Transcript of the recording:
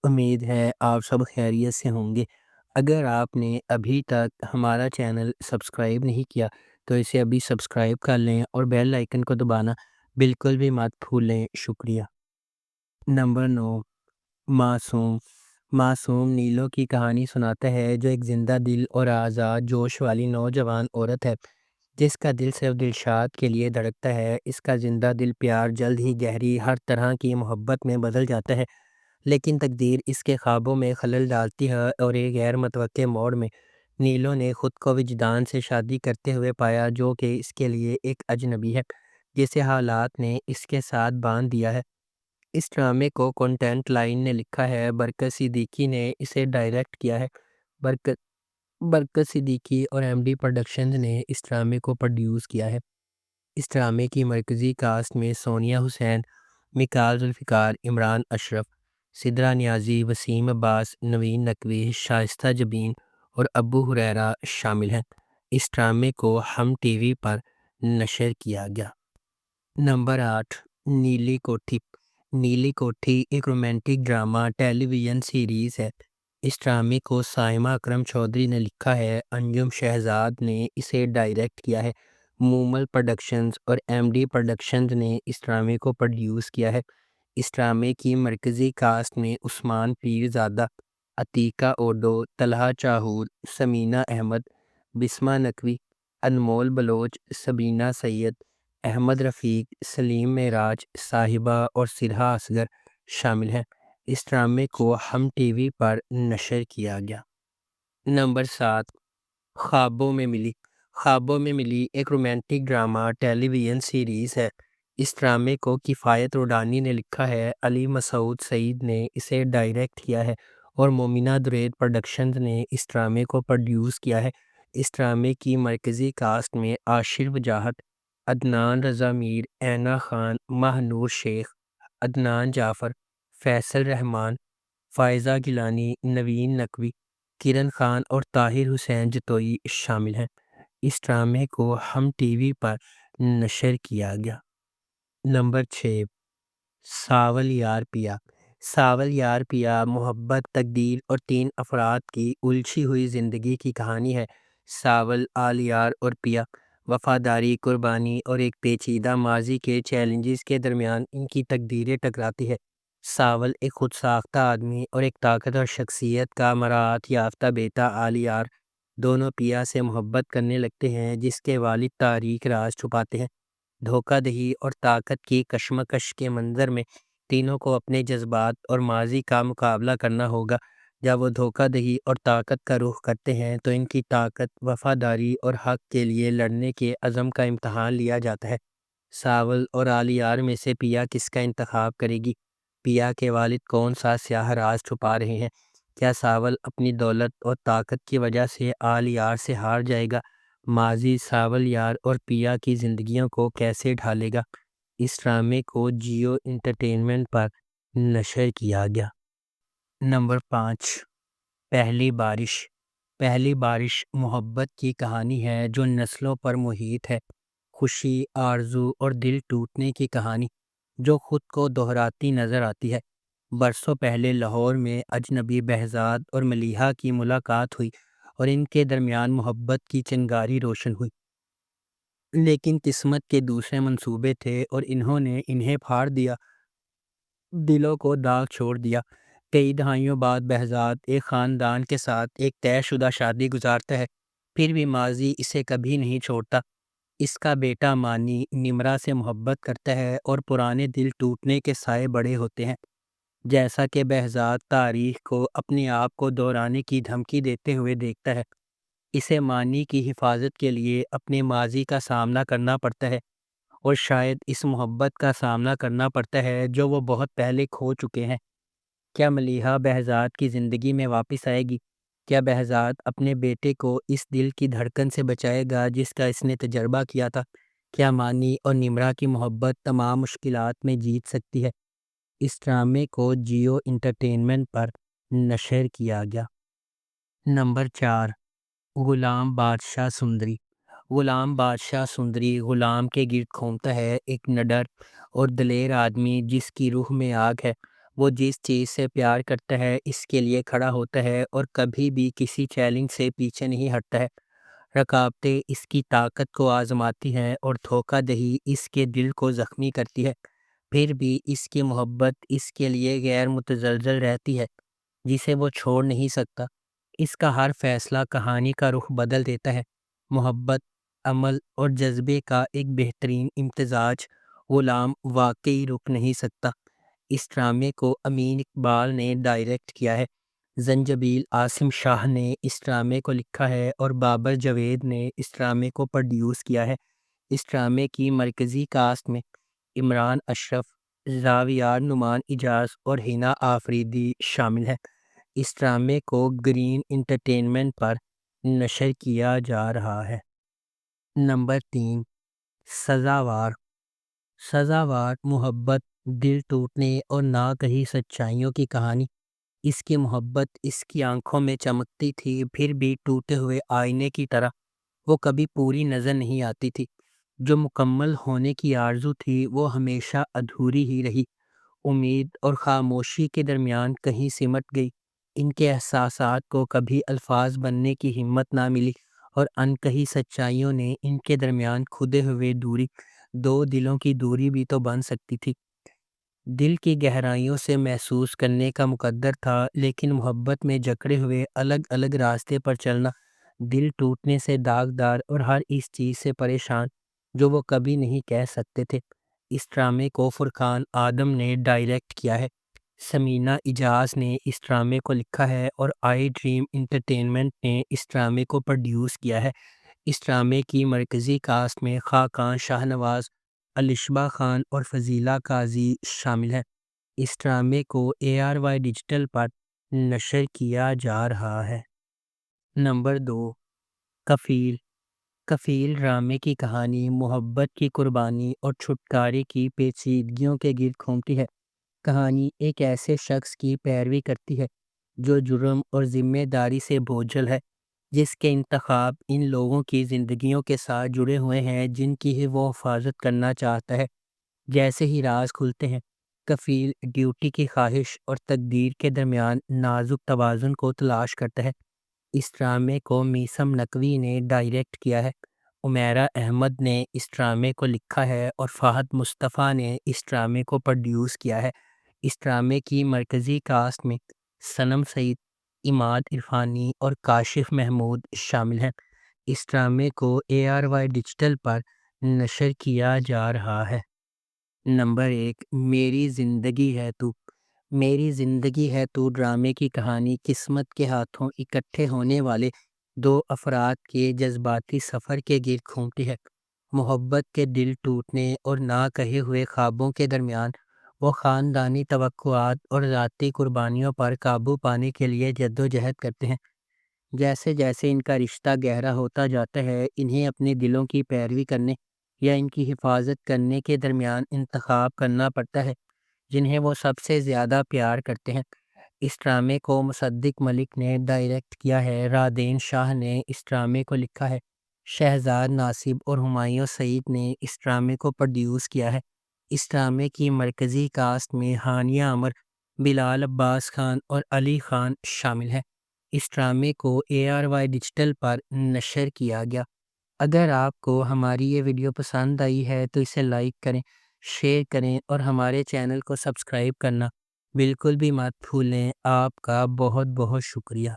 امید ہے آپ سب خیریت سے ہوں گے۔ اگر آپ نے ابھی تک ہمارا چینل سبسکرائب نہیں کیا تو اسے ابھی سبسکرائب کر لیں اور بیل آئیکن کو دبانا بالکل بھی مت بھولیں۔ شکریہ۔ نمبر 9، معصوم۔ معصوم نیلو کی کہانی سناتا ہے، جو ایک زندہ دل اور آزاد جوش والی نوجوان عورت ہے جس کا دل صرف دلشاد کے لیے دھڑکتا ہے۔ اس کا زندہ دل پیار جلد ہی گہری ہر طرح کی محبت میں بدل جاتا ہے، لیکن تقدیر اس کے خوابوں میں خلل ڈالتی ہے اور ایک غیر متوقع موڑ میں نیلو نے خود کو وجدان سے شادی کرتے ہوئے پایا، جو کہ اس کے لیے ایک اجنبی ہے جسے حالات نے اس کے ساتھ باندھ دیا ہے۔ اس ڈرامے کو کنٹینٹ لائن نے لکھا ہے، برکت صدیقی نے اسے ڈائریکٹ کیا ہے۔ برکت برکت صدیقی اور ایم ڈی پروڈکشنز نے اس ڈرامے کو پروڈیوس کیا ہے۔ اس ڈرامے کی مرکزی کاسٹ میں سونیا حسین، میکال ذوالفقار، عمران اشرف، سدرا نیازی، وسیم عباس، نوین نقوی، شائستہ جبین اور ابو ہریرہ شامل ہیں۔ اس ڈرامے کو ہم ٹی وی پر نشر کیا گیا۔ نمبر 8، نیلی کوٹھی۔ نیلی کوٹھی ایک رومانٹک ڈرامہ ٹیلی ویژن سیریز ہے۔ اس ڈرامے کو سائمہ اکرم چودھری نے لکھا ہے، انجم شہزاد نے اسے ڈائریکٹ کیا ہے۔ مومل پروڈکشنز اور ایم ڈی پروڈکشنز نے اس ڈرامے کو پروڈیوس کیا ہے۔ اس ڈرامے کی مرکزی کاسٹ میں عثمان پیرزادہ، عتیقہ اوڈو، طلحہ چاہور، سمینہ احمد، بسمہ نقوی، انمول بلوچ، سبینہ سید، احمد رفیق، سلیم معراج، صاحبہ اور سرہا اصغر شامل ہیں۔ اس ڈرامے کو ہم ٹی وی پر نشر کیا گیا۔ نمبر 7، خوابوں میں ملی۔ خوابوں میں ملی ایک رومانٹک ڈرامہ ٹیلی ویژن سیریز ہے۔ اس ڈرامے کو کفایت روڈانی نے لکھا ہے، علی مسعود سعید نے اسے ڈائریکٹ کیا ہے اور مومنہ درید پروڈکشنز نے اس ڈرامے کو پروڈیوس کیا ہے۔ اس ڈرامے کی مرکزی کاسٹ میں عاشر وجاہت، عدنان رضا میر، اینا خان، ماہ نور شیخ، عدنان جعفر، فیصل رحمان، فائزہ گیلانی، نوین نقوی، کرن خان اور طاہر حسین جتوئی شامل ہیں۔ اس ڈرامے کو ہم ٹی وی پر نشر کیا گیا۔ نمبر 6، ساول یار پیا۔ ساول یار پیا محبت، تقدیر اور 3 افراد کی الجھی ہوئی زندگی کی کہانی ہے۔ ساول، آلیار اور پیا وفاداری، قربانی اور ایک پیچیدہ ماضی کے چیلنجز کے درمیان ان کی تقدیریں ٹکراتی ہے۔ ساول ایک خود ساختہ آدمی اور ایک طاقتور شخصیت کا مراعات یافتہ بیٹا آلیار دونوں پیا سے محبت کرنے لگتے ہیں، جس کے والد تاریک راز چھپاتے ہیں۔ دھوکہ دہی اور طاقت کی کشمکش کے منظر میں تینوں کو اپنے جذبات اور ماضی کا مقابلہ کرنا ہوگا۔ جب وہ دھوکہ دہی اور طاقت کا رخ کرتے ہیں تو ان کی طاقت، وفاداری اور حق کے لیے لڑنے کے عزم کا امتحان لیا جاتا ہے۔ ساول اور آلیار میں سے پیا کس کا انتخاب کرے گی؟ پیا کے والد کون سا سیاہ راز چھپا رہے ہیں؟ کیا ساول اپنی دولت اور طاقت کی وجہ سے آلیار سے ہار جائے گا؟ ماضی ساول یار اور پیا کی زندگیوں کو کیسے ڈھالے گا؟ اس ڈرامے کو جیو انٹرٹینمنٹ پر نشر کیا گیا۔ نمبر 5، پہلی بارش۔ پہلی بارش محبت کی کہانی ہے جو نسلوں پر محیط ہے۔ خوشی، آرزو اور دل ٹوٹنے کی کہانی جو خود کو دہراتی نظر آتی ہے۔ برسوں پہلے لاہور میں اجنبی بہزاد اور ملیحہ کی ملاقات ہوئی اور ان کے درمیان محبت کی چنگاری روشن ہوئی، لیکن قسمت کے دوسرے منصوبے تھے اور انہوں نے انہیں پھاڑ دیا، دلوں کو داغ چھوڑ دیا۔ کئی دہائیوں بعد بہزاد ایک خاندان کے ساتھ ایک طے شدہ شادی گزارتا ہے، پھر بھی ماضی اسے کبھی نہیں چھوڑتا۔ اس کا بیٹا مانی نمرہ سے محبت کرتا ہے اور پرانے دل ٹوٹنے کے سائے بڑے ہوتے ہیں۔ جیسا کہ بہزاد تاریخ کو اپنے آپ کو دہرانے کی دھمکی دیتے ہوئے دیکھتا ہے، اسے مانی کی حفاظت کے لیے اپنے ماضی کا سامنا کرنا پڑتا ہے، اور شاید اس محبت کا سامنا کرنا پڑتا ہے جو وہ بہت پہلے کھو چکے ہیں۔ کیا ملیحہ بہزاد کی زندگی میں واپس آئے گی؟ کیا بہزاد اپنے بیٹے کو اس دل کی دھڑکن سے بچائے گا جس کا اس نے تجربہ کیا تھا؟ کیا مانی اور نمرہ کی محبت تمام مشکلات میں جیت سکتی ہے؟ اس ڈرامے کو جیو انٹرٹینمنٹ پر نشر کیا گیا۔ نمبر 4، غلام بادشاہ سندری۔ غلام بادشاہ سندری غلام کے گرد گھومتا ہے، ایک نڈر اور دلیر آدمی جس کی روح میں آگ ہے۔ وہ جس چیز سے پیار کرتا ہے اس کے لیے کھڑا ہوتا ہے اور کبھی بھی کسی چیلنج سے پیچھے نہیں ہٹتا ہے۔ رکاوٹیں اس کی طاقت کو آزماتی ہیں اور دھوکہ دہی اس کے دل کو زخمی کرتی ہے، پھر بھی اس کی محبت اس کے لیے غیر متزلزل رہتی ہے، جسے وہ چھوڑ نہیں سکتا۔ اس کا ہر فیصلہ کہانی کا رخ بدل دیتا ہے۔ محبت، عمل اور جذبے کا ایک بہترین امتزاج، غلام واقعی رک نہیں سکتا۔ اس ڈرامے کو امین اقبال نے ڈائریکٹ کیا ہے، زنجبیل عاصم شاہ نے اس ڈرامے کو لکھا ہے اور بابر جاوید نے اس ڈرامے کو پروڈیوس کیا ہے۔ اس ڈرامے کی مرکزی کاسٹ میں عمران اشرف، زاویار نعمان اجاز اور ہنا آفریدی شامل ہیں۔ اس ڈرامے کو گرین انٹرٹینمنٹ پر نشر کیا جا رہا ہے۔ نمبر 3، سزاوار۔ سزاوار محبت، دل ٹوٹنے اور نہ کہی سچائیوں کی کہانی۔ اس کی محبت اس کی آنکھوں میں چمکتی تھی، پھر بھی ٹوٹے ہوئے آئینے کی طرح وہ کبھی پوری نظر نہیں آتی تھی۔ جو مکمل ہونے کی آرزو تھی وہ ہمیشہ ادھوری ہی رہی، امید اور خاموشی کے درمیان کہیں سمٹ گئی۔ ان کے احساسات کو کبھی الفاظ بننے کی ہمت نہ ملی اور انکہی سچائیوں نے ان کے درمیان کھدے ہوئے دوری، دو دلوں کی دوری بھی تو بن سکتی تھی۔ دل کی گہرائیوں سے محسوس کرنے کا مقدر تھا، لیکن محبت میں جکڑے ہوئے الگ الگ راستے پر چلنا، دل ٹوٹنے سے داغدار اور ہر اس چیز سے پریشان جو وہ کبھی نہیں کہہ سکتے تھے۔ اس ڈرامے کو فرقان آدم نے ڈائریکٹ کیا ہے، سمینہ اجاز نے اس ڈرامے کو لکھا ہے اور آئی ڈریم انٹرٹینمنٹ نے اس ڈرامے کو پروڈیوس کیا ہے۔ اس ڈرامے کی مرکزی کاسٹ میں خاقان شاہ نواز، الشبہ خان اور فضیلہ قاضی شامل ہیں۔ اس ڈرامے کو ARY ڈیجیٹل پر نشر کیا جا رہا ہے۔ نمبر 2، کفیل۔ کفیل ڈرامے کی کہانی محبت کی قربانی اور چھٹکارے کی پیچیدگیوں کے گرد گھومتی ہے۔ کہانی ایک ایسے شخص کی پیروی کرتی ہے جو جرم اور ذمہ داری سے بوجھل ہے، جس کے انتخاب ان لوگوں کی زندگیوں کے ساتھ جڑے ہوئے ہیں جن کی وہ حفاظت کرنا چاہتا ہے۔ جیسے ہی راز کھلتے ہیں، کفیل ڈیوٹی کی خواہش اور تقدیر کے درمیان نازک توازن کو تلاش کرتا ہے۔ اس ڈرامے کو میثم نقوی نے ڈائریکٹ کیا ہے، عمیرہ احمد نے اس ڈرامے کو لکھا ہے اور فہد مصطفیٰ نے اس ڈرامے کو پروڈیوس کیا ہے۔ اس ڈرامے کی مرکزی کاسٹ میں صنم سعید، عماد عرفانی اور کاشف محمود شامل ہیں۔ اس ڈرامے کو ARY ڈیجیٹل پر نشر کیا جا رہا ہے۔ نمبر 1، میری زندگی ہے تو۔ میری زندگی ہے تو ڈرامے کی کہانی قسمت کے ہاتھوں اکٹھے ہونے والے دو افراد کے جذباتی سفر کے گرد گھومتی ہے۔ محبت کے دل ٹوٹنے اور نہ کہے ہوئے خوابوں کے درمیان وہ خاندانی توقعات اور ذاتی قربانیوں پر قابو پانے کے لیے جدوجہد کرتے ہیں۔ جیسے جیسے ان کا رشتہ گہرا ہوتا جاتا ہے، انہیں اپنے دلوں کی پیروی کرنے یا ان کی حفاظت کرنے کے درمیان انتخاب کرنا پڑتا ہے جنہیں وہ سب سے زیادہ پیار کرتے ہیں۔ اس ڈرامے کو مصدق ملک نے ڈائریکٹ کیا ہے، رادین شاہ نے اس ڈرامے کو لکھا ہے، شہزاد ناصب اور ہمایوں سعید نے اس ڈرامے کو پروڈیوس کیا ہے۔ اس ڈرامے کی مرکزی کاسٹ میں ہانیہ عمر، بلال عباس خان اور علی خان شامل ہیں۔ اس ڈرامے کو ARY ڈیجیٹل پر نشر کیا گیا۔ اگر آپ کو ہماری یہ ویڈیو پسند آئی ہے تو اسے لائک کریں، شیئر کریں اور ہمارے چینل کو سبسکرائب کرنا بالکل بھی مت بھولیں۔ آپ کا بہت بہت شکریہ۔